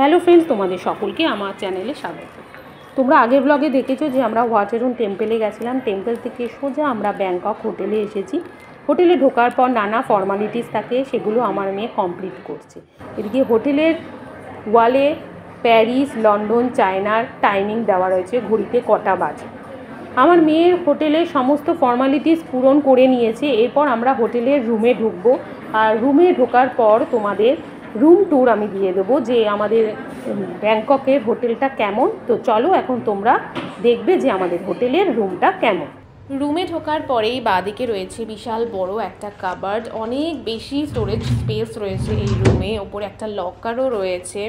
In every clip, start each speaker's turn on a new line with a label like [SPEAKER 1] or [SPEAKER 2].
[SPEAKER 1] Hello friends, তোমাদের সকলকে আমার চ্যানেলে স্বাগত। তোমরা আগের ব্লগে দেখেছো যে আমরা ওয়াটারুন টেম্পেলে গেছিলাম। টেম্পল থেকে সোজা আমরা ব্যাংকক হোটেলে এসেছি। হোটেলে ঢোকার পর নানা ফর্মালিটিস থাকে, সেগুলো আমার মেয়ে কমপ্লিট করছে। এদিকে হোটেলের ওয়ালে প্যারিস, লন্ডন, চায়নার টাইমিং দেওয়া রয়েছে, ঘড়িতে কটা বাজে। আমার মেয়ের হোটেলের সমস্ত ফর্মালিটিস পূরণ করে নিয়েছে। এরপর আমরা হোটেলের রুমে ঢুকবো, আর রুমে ঢোকার পর তোমাদের রুম ট্যুর আমি দিয়ে দেবো যে আমাদের ব্যাংককের হোটেলটা কেমন। তো চলো এখন তোমরা দেখবে যে আমাদের হোটেলের রুমটা কেমন। রুমে ঢোকার পরেই বাঁদিকে রয়েছে বিশাল বড় একটা কাবার্ড, অনেক বেশি স্টোরেজ স্পেস রয়েছে এই রুমে। ওপরে একটা লকারও রয়েছে।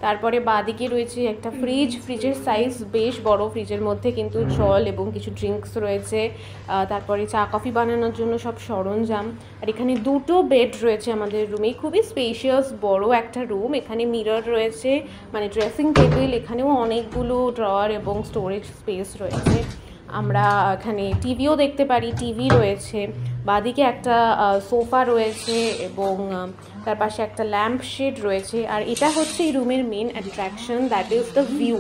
[SPEAKER 1] তারপরে বাঁদিকে রয়েছে একটা ফ্রিজের সাইজ বেশ বড়। ফ্রিজের মধ্যে কিন্তু জল এবং কিছু ড্রিঙ্কস রয়েছে, তারপরে চা কফি বানানোর জন্য সব সরঞ্জাম। আর এখানে দুটো বেড রয়েছে আমাদের রুমে, খুবই স্পেশিয়াস বড় একটা রুম। এখানে মিরর রয়েছে, মানে ড্রেসিং টেবিল, এখানেও অনেকগুলো ড্রয়ার এবং স্টোরেজ স্পেস রয়েছে। আমরা এখানে টিভিও দেখতে পারি, টিভি রয়েছে। বাঁদিকে একটা সোফা রয়েছে এবং তার পাশে একটা ল্যাম্প শেড রয়েছে। আর এটা হচ্ছে এই রুমের main attraction, that is the view.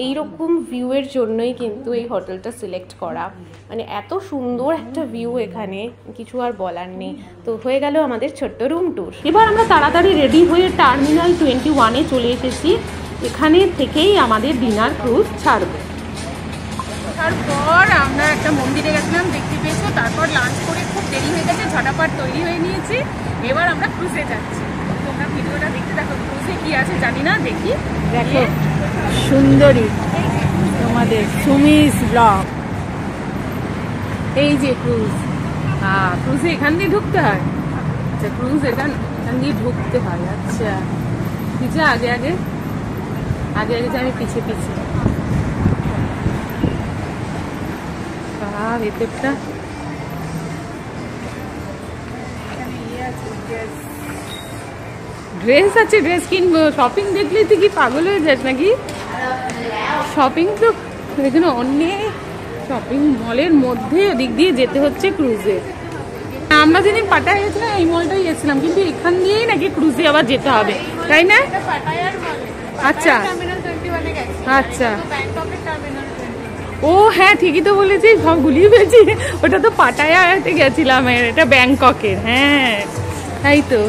[SPEAKER 1] এইরকম ভিউয়ের জন্যই কিন্তু এই হোটেলটা সিলেক্ট করা, মানে এত সুন্দর একটা ভিউ এখানে, কিছু আর বলার নেই। তো হয়ে গেল আমাদের ছোট্ট রুম ট্যুর। এবার আমরা তাড়াতাড়ি রেডি হয়ে টার্মিনাল 21-এ চলে এসেছি। এখানে থেকেই আমাদের ডিনার ক্রুজ ছাড়বে।
[SPEAKER 2] তারপর আমরা একটা মন্দিরে গেছিলাম, দেখতে পেয়েছো। তারপর লাঞ্চ করে খুব দেরি হয়ে গেছে, ঝটাপট তৈরি হয়ে নিয়েছি। এবার আমরা ক্রুজে যাচ্ছি। তোমরা ভিডিওটা দেখতে থাকো, ক্রুজে কি আছে জানি না, দেখি।
[SPEAKER 3] দেখো সুন্দরী তোমাদের সুমিস ব্লগ।
[SPEAKER 2] এই যে ক্রুজ। হ্যাঁ, ক্রুজে এখান দিয়ে ঢুকতে হয়। আচ্ছা, ক্রুজ এখান দিয়ে ঢুকতে হয়। আচ্ছা, পিছে আগে আগে যে আমি পিছে ভেতরটা ড্রেস আছে, ড্রেস কিনবো। শপিং দেখলে তুই কি পাগল হয়ে যাস নাকি? শপিং তো এখানে অনেক শপিং মলের মধ্যে ওদিক দিয়ে যেতে হচ্ছে ক্রুজে। আমরা যেদিন পাটায় গেছিলাম এই মলটাই গেছিলাম, কিন্তু এখান দিয়েই নাকি ক্রুজে আবার যেতে হবে, তাই না? আচ্ছা আচ্ছা, ও হ্যাঁ ঠিকই তো বলেছি, সব গুলিয়ে ফেলছি। ওটা তো পাটায়াতে গেছিলাম, এটা ব্যাংককের। হ্যাঁ তাই তো।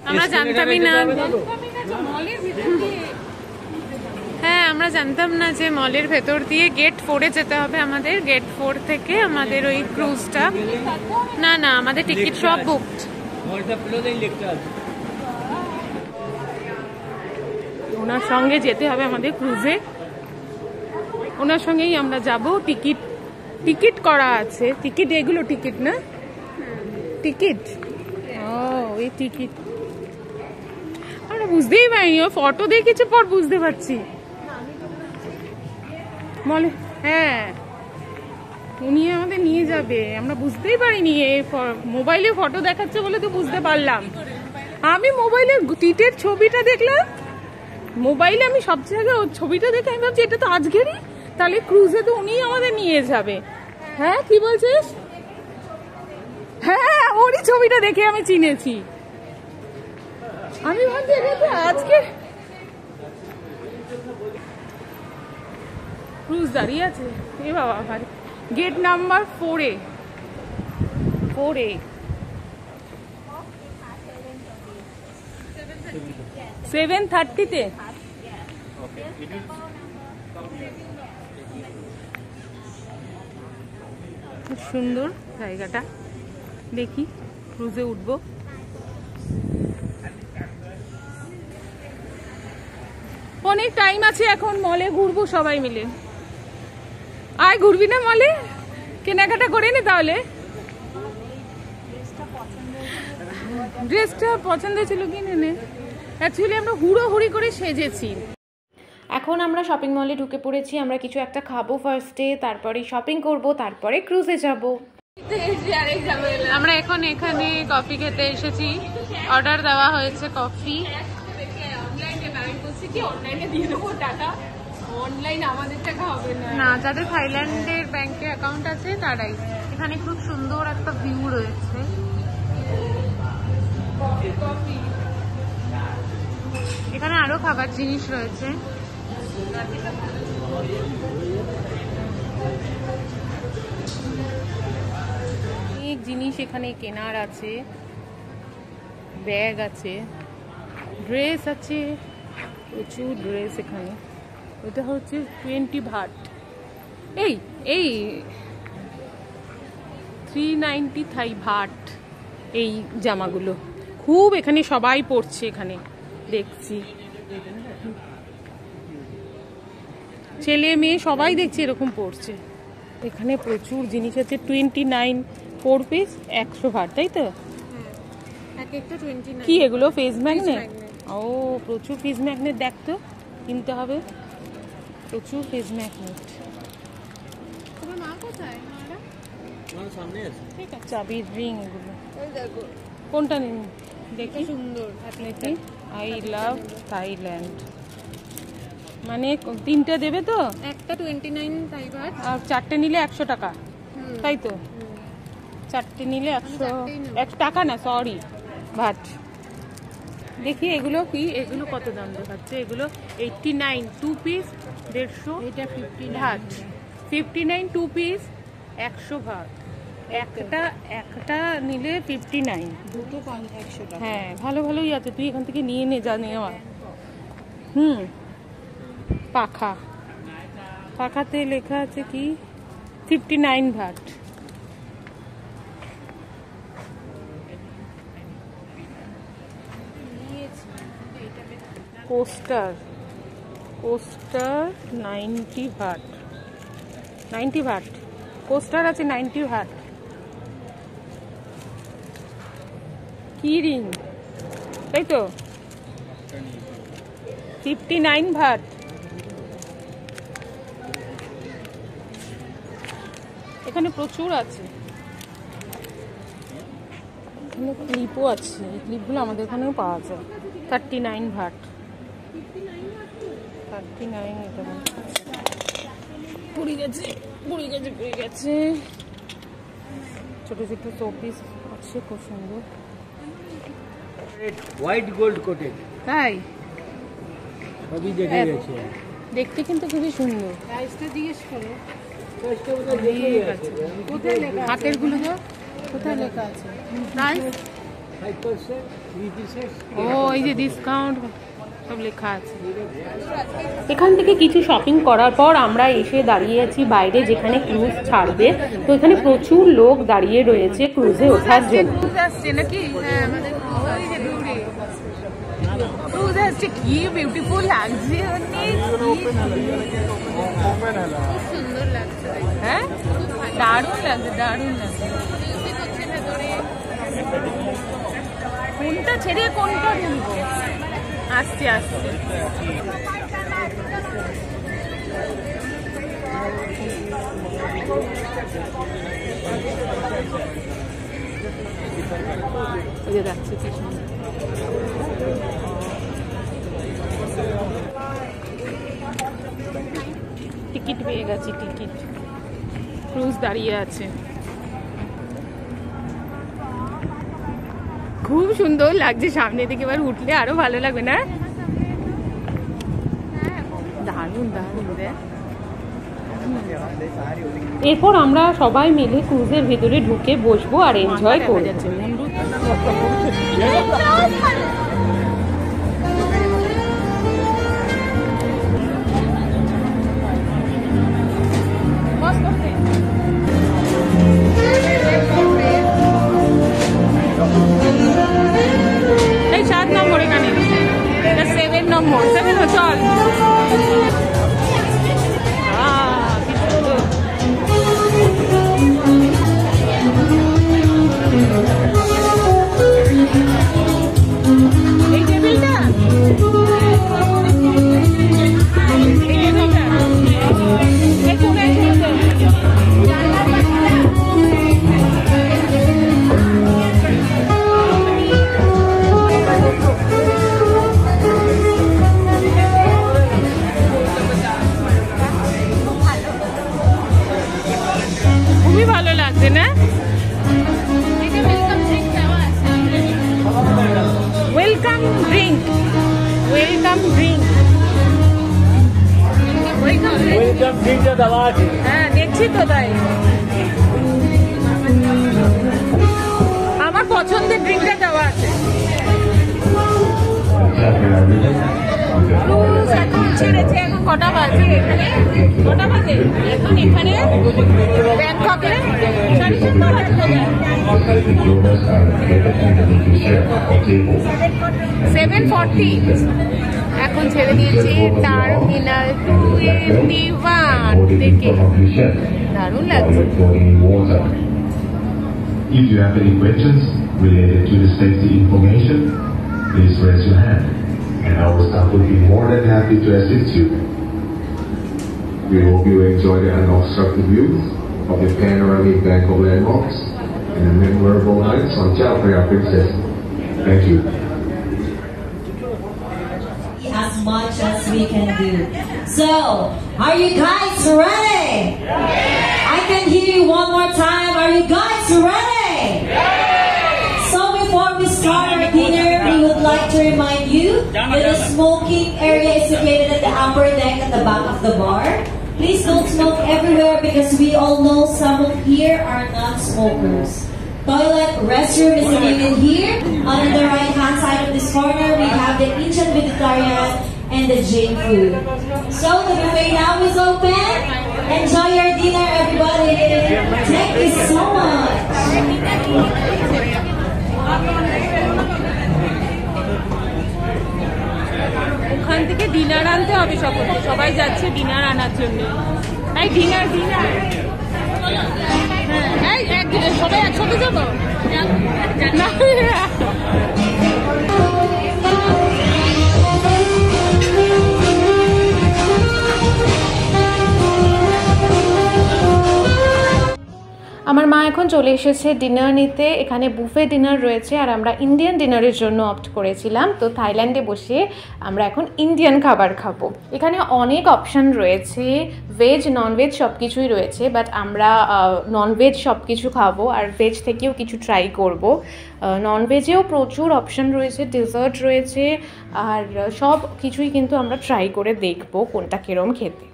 [SPEAKER 2] আমরা জানতামই না, হ্যাঁ আমরা জানতাম না যে মলের ভেতর দিয়ে গেট 4-এ যেতে হবে আমাদের। গেট 4 থেকে আমাদের ওই ক্রুজটা, না আমাদের টিকিট সব বুকড। ওনার সঙ্গে যেতে হবে আমাদের ক্রুজে, ওনার সঙ্গেই আমরা যাব। টিকিট করা আছে, টিকিট এগুলো টিকিট না, টিকিট। ও এই টিকিট আমরা বুঝতেই পারিনি, ও ফটো দেখেছে পর বুঝতে পারছি। বলে হ্যাঁ উনি আমাদের নিয়ে যাবে, আমরা বুঝতেই পারিনি। মোবাইলে ফটো দেখাচ্ছে বলে তো বুঝতে পারলাম। আমি মোবাইলে টিটের ছবিটা দেখলাম, মোবাইলে আমি সবচেয়ে আগে ওর ছবিটা দেখে আমি ভাবছি এটা তো আজকেরই, তাহলে ক্রুজে তো উনিই আমাদের নিয়ে যাবে। হ্যাঁ কি বলছিস? হ্যাঁ ওরই ছবিটা দেখে আমি চিনেছি। আমি ভাবছি এটা তো আজকে। ক্রুজ দাঁড়িয়ে আছে, এ বাবা ভাই। গেট নাম্বার 4-এ 7:30-তে। খুব সুন্দর জায়গাটা, দেখি ক্রুজে উঠবো। অনেক টাইম আছে, এখন মলে ঘুরবো সবাই মিলে। আয় ঘুরবি না মলে? কেনাকাটা করে নে তাহলে। ড্রেসটা পছন্দ ছিল, কিনে নে। অ্যাকচুয়ালি আমরা হুড়োহুড়ি করে সেজেছি।
[SPEAKER 1] এখন আমরা শপিং মলে ঢুকে পড়েছি। আমরা কিছু একটা খাবো ফার্স্টে, তারপরে শপিং করব, তারপরে ক্রুজে যাব।
[SPEAKER 2] আমরা এখন এখানে কফি খেতে এসেছি। অর্ডার দেওয়া হয়েছে কফি। না, যাদের থাইল্যান্ডের ব্যাংকে অ্যাকাউন্ট আছে তারাই। এখানে খুব সুন্দর একটা ভিউ রয়েছে। এখানে আরো খাবার জিনিস রয়েছে।
[SPEAKER 1] অনেক জিনিস এখানে কেনার আছে, ব্যাগ আছে, ড্রেস আছে, প্রচুর ড্রেস এখানে। এটা হচ্ছে 20 ভাট, এই 390 থাই ভাট এই জামাগুলো। খুব এখানে সবাই পরছে, এখানে দেখছি ছেলে মেয়ে সবাই দেখছি এরকম পরছে। এখানে প্রচুর জিনিস আছে। 29 4 পিস 100 ভাট, তাই তো? কি এগুলো ফেস ম্যাগনেট? ও প্রচুর ফেস ম্যাগনেট, দেখতো কিনতে হবে প্রচুর ফেস ম্যাগনেট। ঠিক আছে, চাবির রিং এগুলো। কোনটা নিন দেখি, সুন্দর দেখি। আই লাভ থাইল্যান্ড, মানে 3টে দেবে তো?
[SPEAKER 2] একটা 29 থাই ভাট,
[SPEAKER 1] আর 4টে নিলে 100 টাকা, তাই তো? 4টে নিলে 100 টাকা না, সরি, ভাট। দেখি এগুলো কি, এগুলো কত দাম দেখাচ্ছে? এগুলো 89 2 পিস 150,
[SPEAKER 3] এটা 50
[SPEAKER 1] ভাট 59 2 পিস 100 ভাট। একটা নিলে 59।
[SPEAKER 3] দুটো 100 টাকা।
[SPEAKER 1] হ্যাঁ, ভালো ভালোই আছে, তুই এখান থেকে নিয়ে নে যা নেওয়া। পাখাতে লেখা আছে কি 59 ভাট। কোস্টার 90 ভাট, 90 ভাট কোস্টার আছে, 90 ভাট। কি রিং, তাই তো? 59 ভাট। এখানে প্রচুর আছে, এখানে ক্লিপও আছে, এই ক্লিপগুলো আমাদের এখানেও পাওয়া যায়। 39 ভাট, 39। এটা পড়ে গেছে। ছোট ছোট শোপিস আছে, খুব সুন্দর।
[SPEAKER 4] হোয়াইট গোল্ড কোটেড,
[SPEAKER 1] তাই
[SPEAKER 4] সবই দেখে গেছে।
[SPEAKER 1] দেখতে কিন্তু খুবই সুন্দর।
[SPEAKER 3] প্রাইসটা জিজ্ঞেস করো।
[SPEAKER 1] কোথায় লেখা আছে? হাতের গুলো কোথায় লেখা আছে প্রাইস?
[SPEAKER 4] 5% 3 পিসেস।
[SPEAKER 1] ও, এই যে ডিসকাউন্ট সব লেখা আছে। এখান থেকে কিছু শপিং করার পর আমরা এসে দাঁড়িয়ে আছি বাইরে, যেখানে ক্রুজ ছাড়বে। তো এখানে প্রচুর লোক দাঁড়িয়ে রয়েছে ক্রুজে ওঠার জন্য।
[SPEAKER 2] ক্রুজ আসছে নাকি? হ্যাঁ, আমাদের ওই যে দূরে ক্রুজ আসছে। কি বিউটিফুল লাগছে, খুব সুন্দর লাগছে। হ্যাঁ, দারুণ লাগছে। কোনটা ছেড়ে কোনটা তুলবো? আসছে
[SPEAKER 1] যাচ্ছে কি সুন্দর। টিকিট পেয়ে গেছি, টিকিট। ক্রুজ দাঁড়িয়ে আছে, খুব সুন্দর লাগছে সামনে থেকে। এবার উঠলে আরো ভালো লাগবে না? দারুণ রে। এরপর আমরা সবাই মিলে ক্রুজের ভেতরে ঢুকে বসবো আর এনজয় করে যাচ্ছে। এই 7 নম্বর, এখানে 7 নম্বর, 7 চল। এই টেবিলটা,
[SPEAKER 2] ওয়েলকাম ড্রিঙ্ক।
[SPEAKER 4] ওয়েলকাম ড্রিঙ্কটা দেওয়া আছে।
[SPEAKER 2] হ্যাঁ দেখছি তো, তাই আমার পছন্দের ড্রিঙ্কটা দেওয়া আছে। ক্রুজ এখন ছেড়েছে, এখন কটা বাজে এখানে? কটা বাজে এখন এখানে ব্যাংককে? 7:40 এখন ছেড়ে দিয়েছে টার্মিনাল 21 থেকে। দারুণ লাগছে।
[SPEAKER 5] If you have any questions related to the safety information, please raise your hand, and our staff will be more than happy to assist you. We hope you enjoy the unobstructed views of the panoramic Bangkok landmarks and the memorable nights on Chao Phraya Princess. Thank you.
[SPEAKER 6] As much as we can do. So, are you guys ready? I can hear you one more time. Are you guys ready? So before we start our dinner, we would like to remind you that the smoking area is located at the upper deck at the back of the bar. Please don't smoke everywhere because we all know some of here are non-smokers. Toilet, restroom is located here. On the right hand side of this corner, we have the Indian vegetarian and the Jain food. So the buffet now is open. Enjoy your dinner, everybody. Thank you so much.
[SPEAKER 2] ওখান থেকে dinner আনতে হবে সকলকে, সবাই যাচ্ছে dinner আনার জন্য। এই ডিনার হ্যাঁ, সবাই একসাথে যাবো না?
[SPEAKER 1] আমার মা এখন চলে এসেছে ডিনার নিতে। এখানে বুফে ডিনার রয়েছে আর আমরা ইন্ডিয়ান ডিনারের জন্য অপ্ট করেছিলাম। তো থাইল্যান্ডে বসে আমরা এখন ইন্ডিয়ান খাবার খাবো। এখানে অনেক অপশান রয়েছে, ভেজ ননভেজ সব কিছুই রয়েছে, বাট আমরা ননভেজ সব কিছু খাবো আর ভেজ থেকেও কিছু ট্রাই করব। ননভেজেও প্রচুর অপশান রয়েছে, ডেজার্ট রয়েছে, আর সব কিছুই কিন্তু আমরা ট্রাই করে দেখবো কোনটা কীরকম খেতে।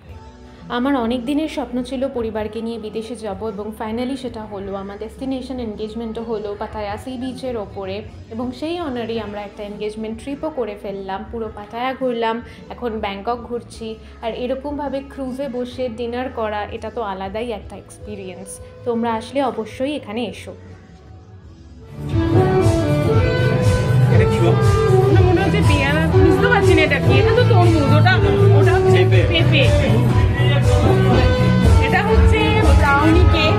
[SPEAKER 1] আমার অনেক দিনের স্বপ্ন ছিল পরিবারকে নিয়ে বিদেশে যাব এবং ফাইনালি সেটা হলো। আমার ডেস্টিনেশন এনগেজমেন্টও হলো পাতায়া সি বিচের ওপরে, এবং সেই অনারেই আমরা একটা এনগেজমেন্ট ট্রিপও করে ফেললাম। পুরো পাতায়া ঘুরলাম, এখন ব্যাংকক ঘুরছি। আর এরকমভাবে ক্রুজে বসে ডিনার করা, এটা তো আলাদাই একটা এক্সপিরিয়েন্স। তোমরা আসলে অবশ্যই এখানে এসো।
[SPEAKER 2] মনে হচ্ছে পেয়ারা, বুঝতে পারছি না এটা কি। এটা তো তরমুজ, ওটা হচ্ছে পেঁপে, এটা হচ্ছে ব্রাউনি কেক,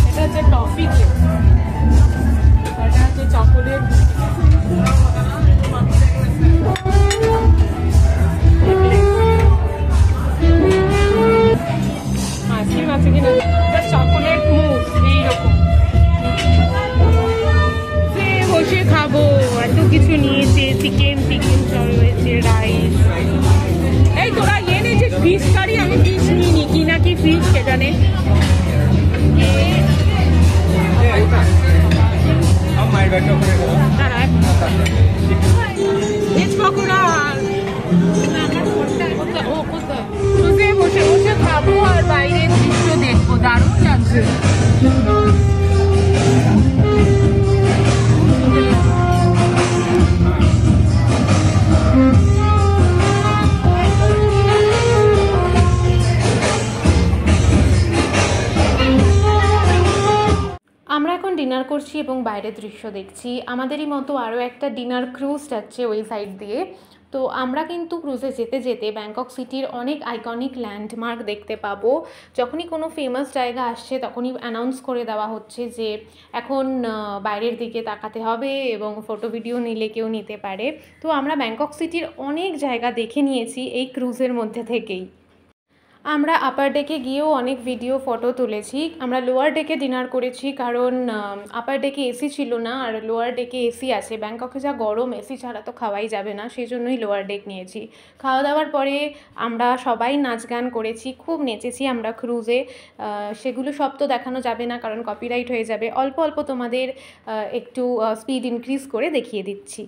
[SPEAKER 2] এটা হচ্ছে টফি কেক, এটা হচ্ছে চকোলেট। আইসক্রিম আছে কিনা, এটা চকোলেট মুস, এইরকম বসে খাবো। এত কিছু নিয়েছে, চিকেন সব রয়েছে, রাইস। এই তোরা এনেছিস ফিশ কারি, আমি ফিশ নিইনি। কি নাকি ফিশ সেখানে ভেজ পকোড়া। বসে বসে খাবো আর বাইরের দৃশ্য দেখবো, দারুণ লাগছে।
[SPEAKER 1] আমরা এখন ডিনার করছি এবং বাইরের দৃশ্য দেখছি। আমাদেরই মতো আরও একটা ডিনার ক্রুজ যাচ্ছে ওই সাইড দিয়ে। তো আমরা কিন্তু ক্রুজে যেতে যেতে ব্যাংকক সিটির অনেক আইকনিক ল্যান্ডমার্ক দেখতে পাবো। যখনই কোনো ফেমাস জায়গা আসছে তখনই অ্যানাউন্স করে দেওয়া হচ্ছে যে এখন বাইরের দিকে তাকাতে হবে এবং ফটো ভিডিও নিলে কেউ নিতে পারে। তো আমরা ব্যাংকক সিটির অনেক জায়গা দেখে নিয়েছি এই ক্রুজের মধ্যে থেকেই। আমরা আপার ডেকে গিয়েও অনেক ভিডিও ফটো তুলেছি। আমরা লোয়ার ডেকে ডিনার করেছি কারণ আপার ডেকে এসি ছিল না, আর লোয়ার ডেকে এসি আছে। ব্যাংককে যা গরম, এসি ছাড়া তো খাওয়াই যাবে না, সেই জন্যই লোয়ার ডেক নিয়েছি। খাওয়া দাওয়ার পরে আমরা সবাই নাচ গান করেছি, খুব নেচেছি আমরা ক্রুজে। সেগুলো সব তো দেখানো যাবে না কারণ কপিরাইট হয়ে যাবে। অল্প অল্প তোমাদের একটু স্পিড ইনক্রিজ করে দেখিয়ে দিচ্ছি।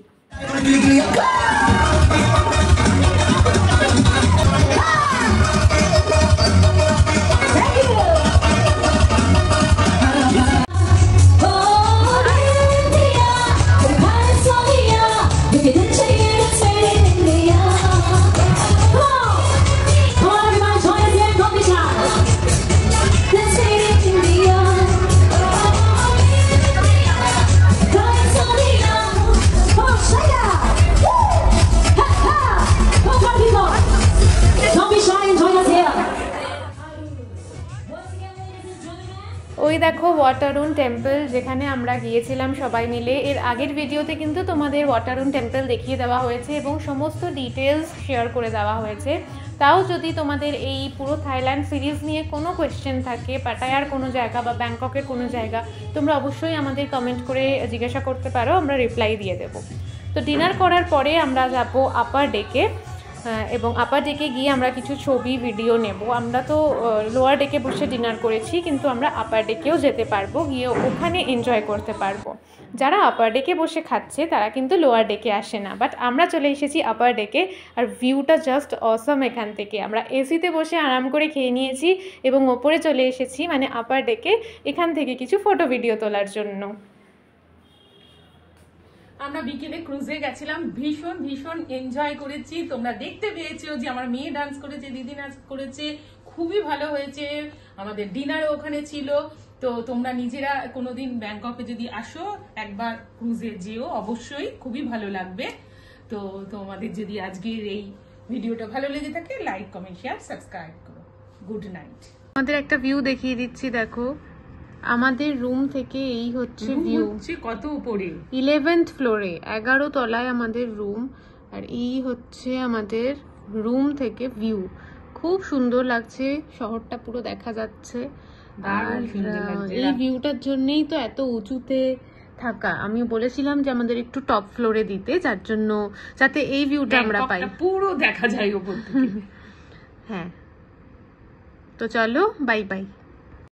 [SPEAKER 1] ওই দেখো ওয়াটারুন টেম্পল, যেখানে আমরা গিয়েছিলাম সবাই মিলে। এর আগের ভিডিওতে কিন্তু তোমাদের ওয়াটারুন টেম্পল দেখিয়ে দেওয়া হয়েছে এবং সমস্ত ডিটেলস শেয়ার করে দেওয়া হয়েছে। তাও যদি তোমাদের এই পুরো থাইল্যান্ড সিরিজ নিয়ে কোনো কোয়েশ্চেন থাকে, পাটায়ার কোনো জায়গা বা ব্যাংককের কোনো জায়গা, তোমরা অবশ্যই আমাদের কমেন্ট করে জিজ্ঞাসা করতে পারো, আমরা রিপ্লাই দিয়ে দেবো। তো ডিনার করার পরে আমরা যাব আপার ডেকে, এবং আপার ডেকে গিয়ে আমরা কিছু ছবি ভিডিও নেব। আমরা তো লোয়ার ডেকে বসে ডিনার করেছি, কিন্তু আমরা আপার ডেকেও যেতে পারবো, গিয়ে ওখানে এনজয় করতে পারবো। যারা আপার ডেকে বসে খাচ্ছে তারা কিন্তু লোয়ার ডেকে আসে না, বাট আমরা চলে এসেছি আপার ডেকে। আর ভিউটা জাস্ট অসম এখান থেকে। আমরা এসিতে বসে আরাম করে খেয়ে নিয়েছি এবং ওপরে চলে এসেছি মানে আপার ডেকে, এখান থেকে কিছু ফটো ভিডিও তোলার জন্য।
[SPEAKER 2] আমরা বিকেলে ক্রুজে গেছিলাম, ভীষণ ভীষণ এনজয় করেছি। তোমরা দেখতে পেয়েছো যে আমার মেয়ে ডান্স করেছে, দিদি ডান্স করেছে, খুবই ভালো হয়েছে। আমাদের ডিনারও ওখানে ছিল। তো তোমরা নিজেরা কোনোদিন ব্যাংককে যদি আসো একবার ক্রুজে যেও, অবশ্যই খুবই ভালো লাগবে। তো তোমাদের যদি আজকের এই ভিডিওটা ভালো লেগে থাকে, লাইক কমেন্ট শেয়ার সাবস্ক্রাইব করো। Good night.
[SPEAKER 1] আমাদের একটা ভিউ দেখিয়ে দিচ্ছি, দেখো আমাদের রুম থেকে এই হচ্ছে ভিউ,
[SPEAKER 2] কত উপরে
[SPEAKER 1] 11th ফ্লোরে, 11 তলায় আমাদের রুম। আর এই হচ্ছে আমাদের রুম থেকে ভিউ, খুব সুন্দর লাগছে, শহরটা পুরো দেখা যাচ্ছে। আর এই ভিউটার জন্যই তো এত উঁচুতে থাকা। আমি বলেছিলাম যে আমাদের একটু টপ ফ্লোরে দিতে, যার জন্য যাতে এই ভিউটা আমরা পাই,
[SPEAKER 2] পুরো দেখা যায় উপর থেকে।
[SPEAKER 1] হ্যাঁ, তো চলো বাই বাই।